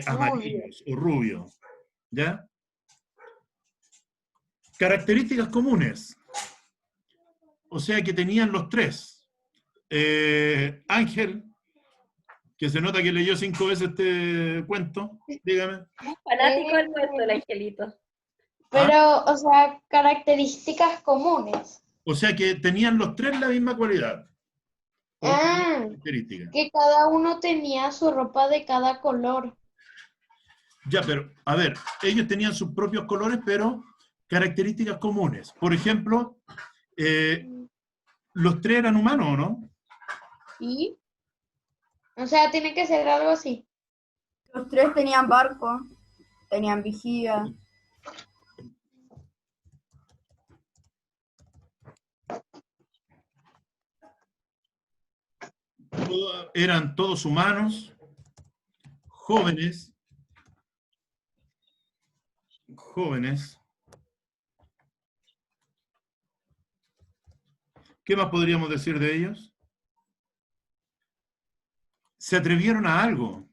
Speaker 1: amarillos o rubios. ¿Ya? Características comunes. O sea que tenían los tres. Ángel, que se nota que leyó 5 veces este cuento, dígame.
Speaker 4: Fanático del cuento, el Angelito.
Speaker 2: Pero, o sea, características comunes.
Speaker 1: O sea que tenían los tres la misma cualidad. O
Speaker 2: Ah,
Speaker 1: característica.
Speaker 2: que cada uno tenía su ropa de cada color.
Speaker 1: Ya, pero, a ver, ellos tenían sus propios colores, pero características comunes. Por ejemplo, los tres eran humanos, ¿o no?
Speaker 2: ¿Y? O sea, tiene que ser algo así.
Speaker 7: Los tres tenían barco, tenían vigía.
Speaker 1: Eran todos humanos, jóvenes, ¿Qué más podríamos decir de ellos? Se atrevieron a algo.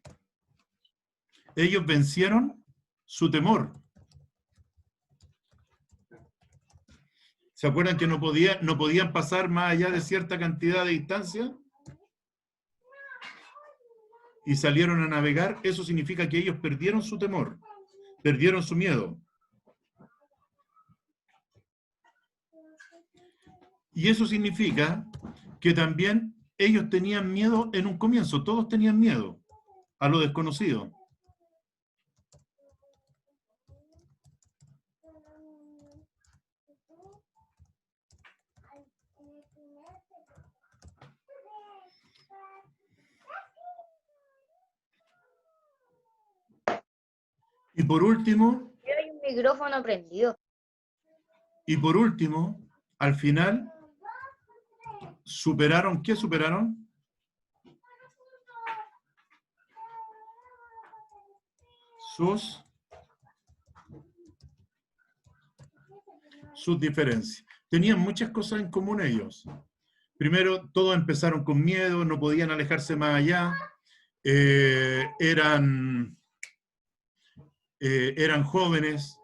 Speaker 1: Ellos vencieron su temor. ¿Se acuerdan que no podían pasar más allá de cierta cantidad de distancia? Y salieron a navegar. Eso significa que ellos perdieron su temor, perdieron su miedo. Y eso significa que también ellos tenían miedo en un comienzo, todos tenían miedo a lo desconocido. Y por último,
Speaker 5: Hay un micrófono prendido.
Speaker 1: al final, superaron, ¿qué superaron? Sus diferencias. Tenían muchas cosas en común ellos. Primero, todos empezaron con miedo, no podían alejarse más allá, eran jóvenes,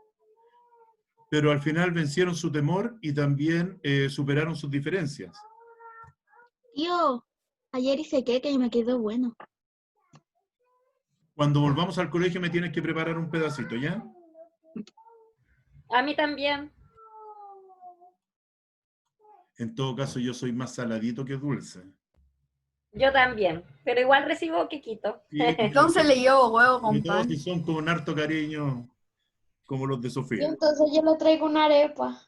Speaker 1: pero al final vencieron su temor y también superaron sus diferencias.
Speaker 6: Tío, ayer hice queque y me quedó bueno.
Speaker 1: Cuando volvamos al colegio me tienes que preparar un pedacito, ¿ya?
Speaker 4: A mí también.
Speaker 1: En todo caso, yo soy más saladito que dulce.
Speaker 4: Yo también, pero igual recibo quequito.
Speaker 1: Y
Speaker 7: Entonces le llevo huevo
Speaker 1: sobre
Speaker 7: con
Speaker 1: todo
Speaker 7: pan.
Speaker 1: si son con harto cariño, como los de
Speaker 2: Y
Speaker 1: Sofía.
Speaker 2: entonces yo le traigo una arepa.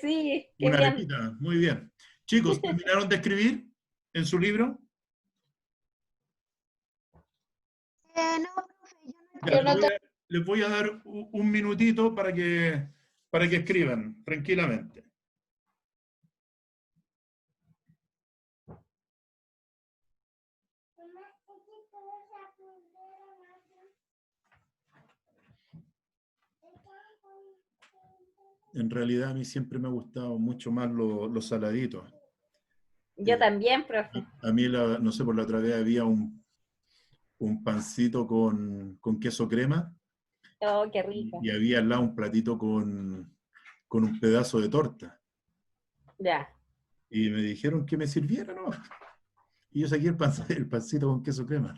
Speaker 4: Sí, qué
Speaker 1: Una
Speaker 4: bien.
Speaker 1: arepita, muy bien. Chicos, ¿terminaron de escribir en su libro?
Speaker 3: No, profe,
Speaker 1: Ya,
Speaker 2: Yo no te-
Speaker 1: les voy a dar un minutito para que escriban tranquilamente. En realidad a mí siempre me ha gustado mucho más los saladitos.
Speaker 4: Yo también, profe.
Speaker 1: A mí, no sé, por la otra vez había un pancito con queso crema
Speaker 4: Oh, qué rico.
Speaker 1: y había al lado un platito con un pedazo de torta.
Speaker 4: Ya.
Speaker 1: Y me dijeron que me sirviera, ¿no? Y yo saqué el pancito con queso crema.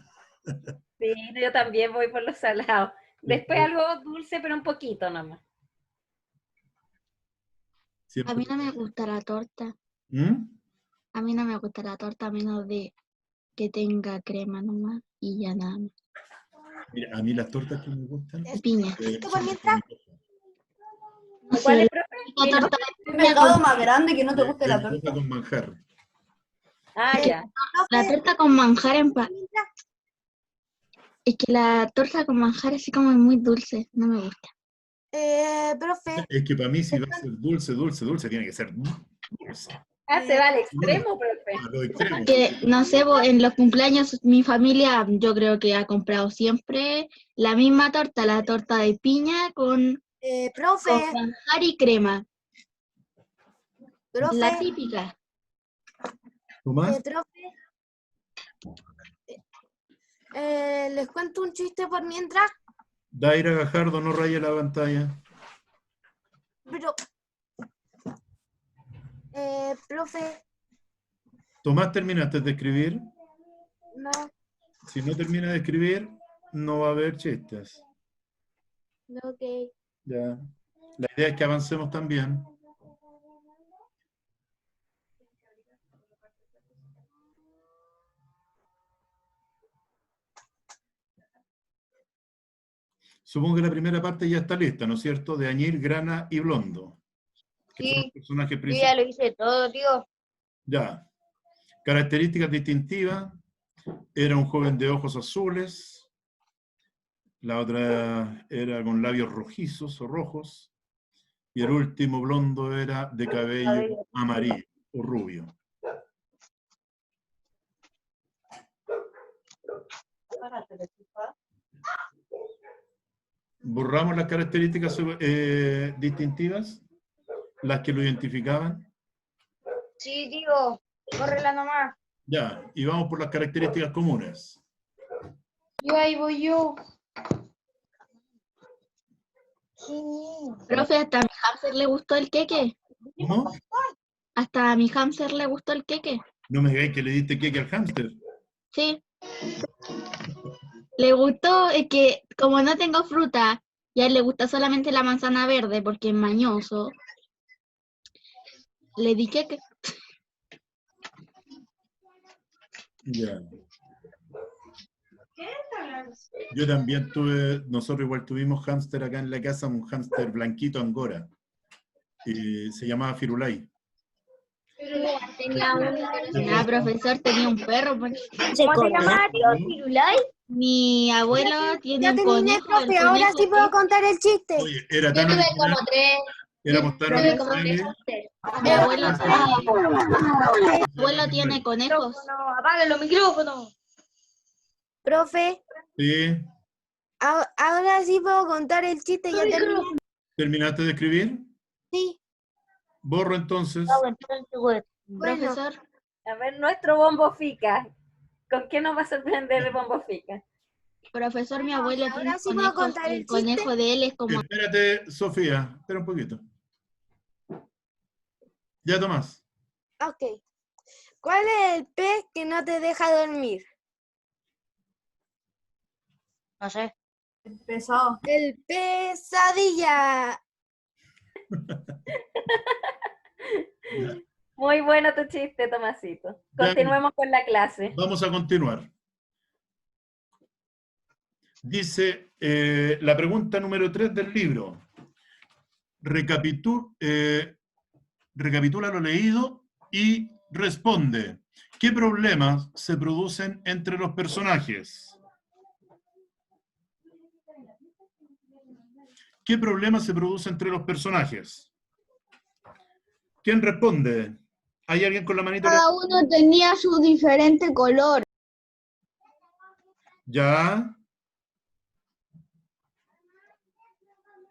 Speaker 4: Sí, yo también voy por los salados. Después algo dulce, pero un poquito nomás.
Speaker 6: A mí no me gusta la torta.
Speaker 1: ¿Mm?
Speaker 6: A mí no me gusta la torta a menos de que tenga crema nomás y ya nada más.
Speaker 1: Mira, a mí las tortas que me gustan.
Speaker 6: De piña.
Speaker 1: son de piña.
Speaker 6: No
Speaker 4: ¿Cuál
Speaker 6: sé,
Speaker 4: es, profe?
Speaker 6: la
Speaker 4: Dilo.
Speaker 6: torta
Speaker 7: ¿Un pecado más grande que no te guste
Speaker 1: De
Speaker 7: la
Speaker 1: torta
Speaker 7: torta?
Speaker 1: con manjar.
Speaker 4: Ah, ya.
Speaker 6: la torta con manjar es que la torta con manjar así como es muy dulce, no me gusta.
Speaker 3: Profe,
Speaker 1: Es que para mí si va a ser dulce, dulce, dulce, tiene que ser dulce.
Speaker 4: Ah, se va al extremo, profe.
Speaker 1: A lo extremo.
Speaker 6: Que no sé, en los cumpleaños mi familia yo creo que ha comprado siempre la misma torta, la torta de piña con
Speaker 3: profe,
Speaker 6: manjar y crema. La
Speaker 3: profe,
Speaker 6: típica.
Speaker 1: ¿Tomás?
Speaker 3: profe. Les cuento un chiste por mientras,
Speaker 1: Daira Gajardo, no raye la pantalla.
Speaker 3: pero profe,
Speaker 1: Tomás, ¿terminaste de escribir?
Speaker 3: no,
Speaker 1: Si no termina de escribir, no va a haber chistes.
Speaker 3: ok.
Speaker 1: Ya. La idea es que avancemos también. Supongo que la primera parte ya está lista, ¿no es cierto? De Añil, Grana y Blondo. Que son los
Speaker 5: Sí,
Speaker 1: personajes
Speaker 5: yo ya
Speaker 1: principales.
Speaker 5: lo hice todo, tío.
Speaker 1: Ya. Características distintivas. Era un joven de ojos azules. La otra era con labios rojizos o rojos. Y el último blondo era de cabello amarillo o rubio. Borramos las características distintivas, las que lo identificaban.
Speaker 5: Sí, tío. Córrela nomás.
Speaker 1: Ya, y vamos por las características comunes.
Speaker 2: Yo ahí voy yo.
Speaker 6: Profe, hasta a mi hamster le gustó el queque.
Speaker 1: ¿Cómo?
Speaker 6: Hasta a mi hamster le gustó el queque.
Speaker 1: No me digáis que le diste queque al hámster.
Speaker 6: Sí. Le gustó, es que como no tengo fruta, y a él le gusta solamente la manzana verde porque es mañoso, le di queque.
Speaker 1: Ya. Yo también nosotros igual tuvimos hámster acá en la casa, un hámster blanquito angora. Se llamaba Firulai.
Speaker 6: Tenía un profesor, tenía un perro. Pues.
Speaker 5: ¿Cómo se llama, tío? ¿Firulai?
Speaker 6: Mi abuelo tiene
Speaker 3: Ya
Speaker 6: un
Speaker 3: terminé,
Speaker 6: conejo. el
Speaker 3: profe, ahora
Speaker 6: conejo
Speaker 3: sí puedo
Speaker 6: es-
Speaker 3: contar el chiste.
Speaker 1: Oye, era
Speaker 2: Yo
Speaker 1: tan
Speaker 2: tuve
Speaker 1: original,
Speaker 2: como tres.
Speaker 1: éramos tan
Speaker 2: Tuve como tres
Speaker 1: originales.
Speaker 2: hamsters.
Speaker 6: Mi abuelo tiene conejos.
Speaker 5: No, apaguen los micrófonos.
Speaker 3: Profe,
Speaker 1: Sí.
Speaker 3: ahora sí puedo contar el chiste, ya terminé.
Speaker 1: ¿Terminaste de escribir?
Speaker 3: Sí,
Speaker 1: Borro entonces.
Speaker 6: Profesor,
Speaker 4: A ver, nuestro Bombo Fica. ¿Con qué nos va a sorprender el Bombo Fica?
Speaker 6: profesor, mi abuelo
Speaker 3: ahora
Speaker 6: tiene
Speaker 3: sí puedo
Speaker 6: conejos
Speaker 3: contar
Speaker 6: y
Speaker 3: el
Speaker 6: el conejo de él es como...
Speaker 1: Espérate, Sofía. Espera un poquito. Ya, Tomás.
Speaker 3: ok. ¿Cuál es el pez que no te deja dormir?
Speaker 5: No sé.
Speaker 7: Pesado.
Speaker 3: El pesadilla.
Speaker 1: Ya,
Speaker 4: Muy bueno tu chiste, Tomasito.
Speaker 1: ya,
Speaker 4: Continuemos con la clase.
Speaker 1: vamos a continuar. Dice la pregunta número 3 del libro. Recapitula lo leído y responde. ¿Qué problemas se producen entre los personajes? ¿Qué problemas se producen entre los personajes? ¿Quién responde? ¿Hay alguien con la manito?
Speaker 8: Cada uno tenía su diferente color.
Speaker 1: Ya.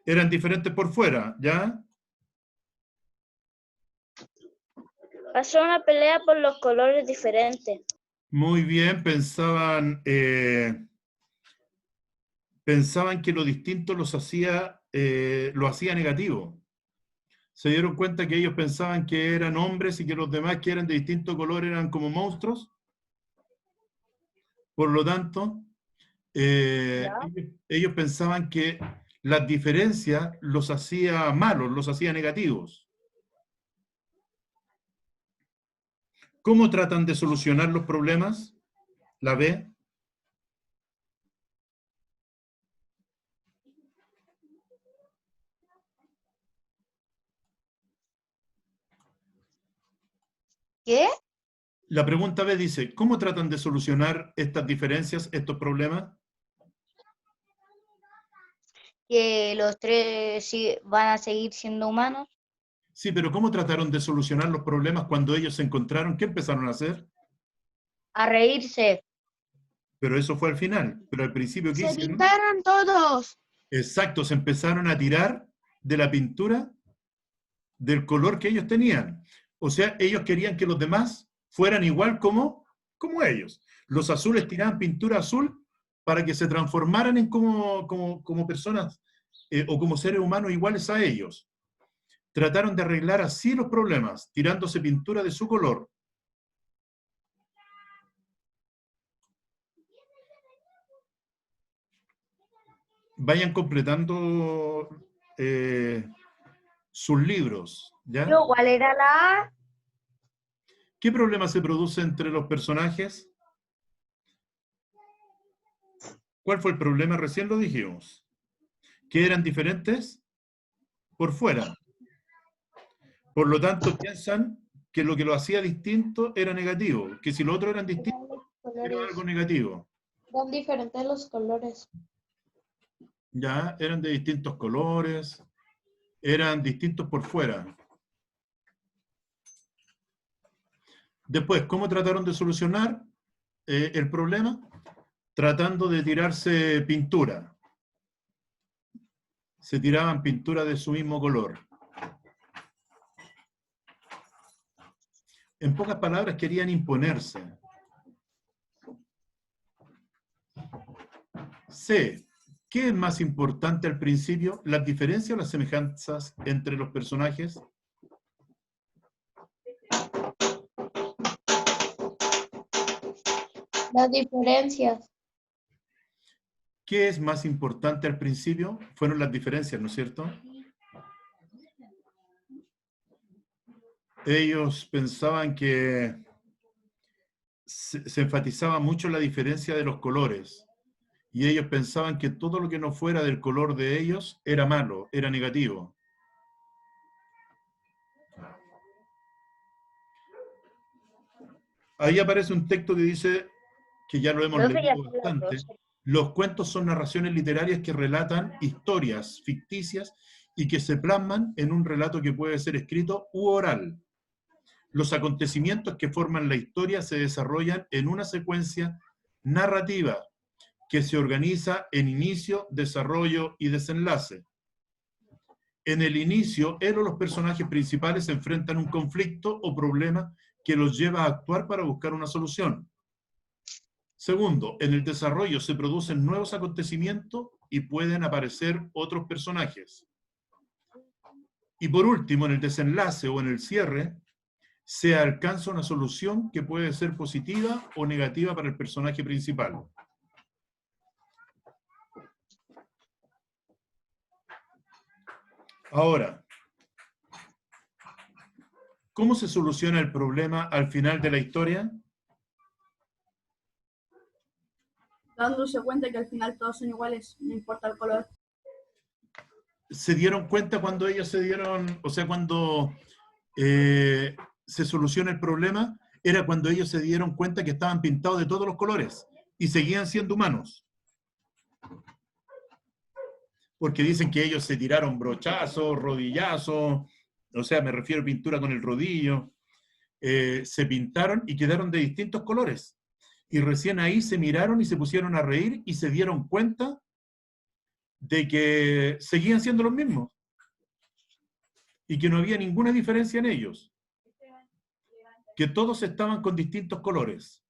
Speaker 1: Eran diferentes por fuera, ¿ya?
Speaker 9: Pasó una pelea por los colores diferentes.
Speaker 1: Muy bien, pensaban que lo distinto lo hacía negativo. Se dieron cuenta que ellos pensaban que eran hombres y que los demás que eran de distinto color eran como monstruos. Por lo tanto, ellos pensaban que las diferencias los hacía malos, los hacía negativos. ¿Cómo tratan de solucionar los problemas? ¿La B?
Speaker 5: ¿Qué?
Speaker 1: La pregunta B dice, ¿cómo tratan de solucionar estas diferencias, estos problemas?
Speaker 5: Que los tres van a seguir siendo humanos.
Speaker 1: Sí, pero ¿cómo trataron de solucionar los problemas cuando ellos se encontraron? ¿Qué empezaron a hacer?
Speaker 5: A reírse.
Speaker 1: Pero eso fue al final. Pero al principio, ¿qué
Speaker 8: Se
Speaker 1: hicieron?
Speaker 8: pintaron todos.
Speaker 1: Exacto, se empezaron a tirar de la pintura del color que ellos tenían. O sea, ellos querían que los demás fueran igual como ellos. Los azules tiraban pintura azul para que se transformaran en como personas o como seres humanos iguales a ellos. Trataron de arreglar así los problemas, tirándose pintura de su color. Vayan completando sus libros, ¿ya?
Speaker 5: ¿Cuál era la A?
Speaker 1: ¿Qué problema se produce entre los personajes? ¿Cuál fue el problema? Recién lo dijimos. ¿Que eran diferentes? Por fuera. Por lo tanto, piensan que lo que lo hacía distinto era negativo, que si lo otro eran distintos, era algo negativo.
Speaker 2: Son diferentes los colores.
Speaker 1: Ya, eran de distintos colores, eran distintos por fuera. Después, ¿cómo trataron de solucionar el problema? Tratando de tirarse pintura. Se tiraban pintura de su mismo color. En pocas palabras, querían imponerse. C. ¿Qué es más importante al principio? ¿Las diferencias o las semejanzas entre los personajes?
Speaker 2: Las diferencias.
Speaker 1: ¿Qué es más importante al principio? Fueron las diferencias, ¿no es cierto? Ellos pensaban que se enfatizaba mucho la diferencia de los colores. Y ellos pensaban que todo lo que no fuera del color de ellos era malo, era negativo. Ahí aparece un texto que dice, que ya lo hemos
Speaker 5: Profe, ya
Speaker 1: leído
Speaker 5: son las
Speaker 1: bastante,
Speaker 5: 12.
Speaker 1: los cuentos son narraciones literarias que relatan historias ficticias y que se plasman en un relato que puede ser escrito u oral. Los acontecimientos que forman la historia se desarrollan en una secuencia narrativa que se organiza en inicio, desarrollo y desenlace. En el inicio, él o los personajes principales se enfrentan a un conflicto o problema que los lleva a actuar para buscar una solución. Segundo, en el desarrollo se producen nuevos acontecimientos y pueden aparecer otros personajes. Y por último, en el desenlace o en el cierre, se alcanza una solución que puede ser positiva o negativa para el personaje principal. Ahora, ¿Cómo se soluciona el problema al final de la historia?
Speaker 7: Dándose cuenta que al final todos son iguales, no importa el color.
Speaker 1: ¿Se dieron cuenta cuando ellos se dieron, o sea, cuando se soluciona el problema? Era cuando ellos se dieron cuenta que estaban pintados de todos los colores y seguían siendo humanos. Porque dicen que ellos se tiraron brochazos, rodillazos, o sea, me refiero a pintura con el rodillo, se pintaron y quedaron de distintos colores. Y recién ahí se miraron y se pusieron a reír y se dieron cuenta de que seguían siendo los mismos y que no había ninguna diferencia en ellos, que todos estaban con distintos colores.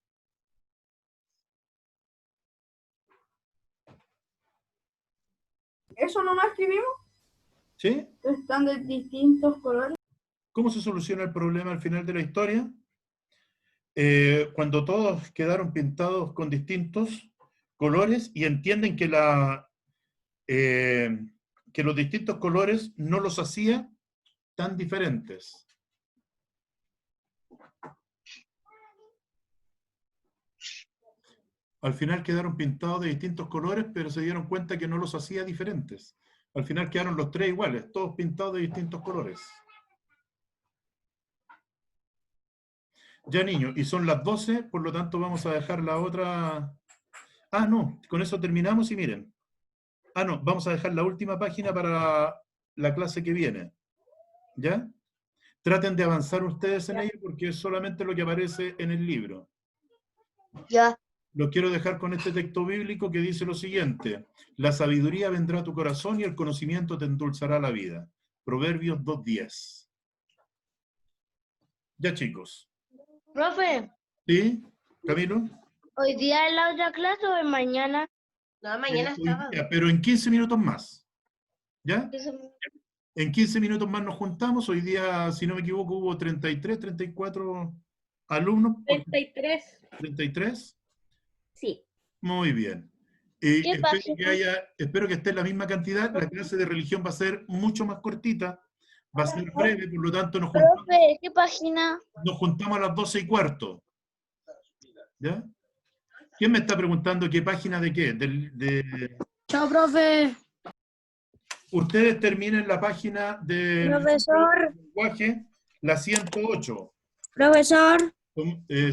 Speaker 7: ¿Eso no lo escribimos?
Speaker 1: ¿Sí?
Speaker 7: Están de distintos colores.
Speaker 1: ¿Cómo se soluciona el problema al final de la historia? Cuando todos quedaron pintados con distintos colores y entienden que, que los distintos colores no los hacía tan diferentes. Al final quedaron pintados de distintos colores, pero se dieron cuenta que no los hacía diferentes. Al final quedaron los tres iguales, todos pintados de distintos colores. Ya, niños, y son las 12, por lo tanto vamos a dejar la otra... Ah, no, con eso terminamos y miren. Ah, no, vamos a dejar la última página para la clase que viene. ¿Ya? Traten de avanzar ustedes en ello porque es solamente lo que aparece en el libro.
Speaker 5: Ya.
Speaker 1: Lo quiero dejar con este texto bíblico que dice lo siguiente: la sabiduría vendrá a tu corazón y el conocimiento te endulzará la vida. Proverbios 2:10. Ya, chicos.
Speaker 9: Profe,
Speaker 1: ¿Sí? ¿Camilo?
Speaker 9: ¿hoy día es la otra clase o es mañana?
Speaker 10: No, mañana
Speaker 1: Hoy
Speaker 10: estaba.
Speaker 1: día, pero en 15 minutos más. ¿Ya? En 15 minutos más nos juntamos. Hoy día, si no me equivoco, hubo 33, 34 alumnos.
Speaker 4: 33.
Speaker 1: 33.
Speaker 4: Sí.
Speaker 1: Muy bien.
Speaker 9: ¿Qué
Speaker 1: Espero que esté en la misma cantidad. La clase de religión va a ser mucho más cortita, va a ser breve, por lo tanto nos
Speaker 9: Profe, ¿qué página?
Speaker 1: juntamos a las 12:15. ¿Ya? ¿Quién me está preguntando qué página de qué?
Speaker 6: Chao, profe.
Speaker 1: Ustedes terminen la página del
Speaker 9: Profesor.
Speaker 1: lenguaje, la 108.
Speaker 9: Profesor,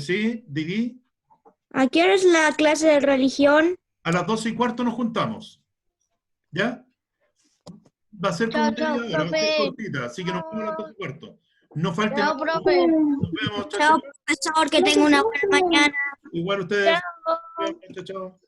Speaker 1: ¿Sí, Didi?
Speaker 9: ¿a qué hora es la clase de religión?
Speaker 1: A las 12:15 nos juntamos. ¿Ya? Va a ser como
Speaker 9: Chao,
Speaker 1: media hora, va a ser
Speaker 9: profe.
Speaker 1: cortita, así que nos vemos a las 12:15. No falten.
Speaker 9: Chao, profe.
Speaker 1: Nos vemos, chao.
Speaker 9: Chao, profesor, que tenga una buena mañana.
Speaker 1: Igual ustedes.
Speaker 9: Chao.
Speaker 1: Chao, chao.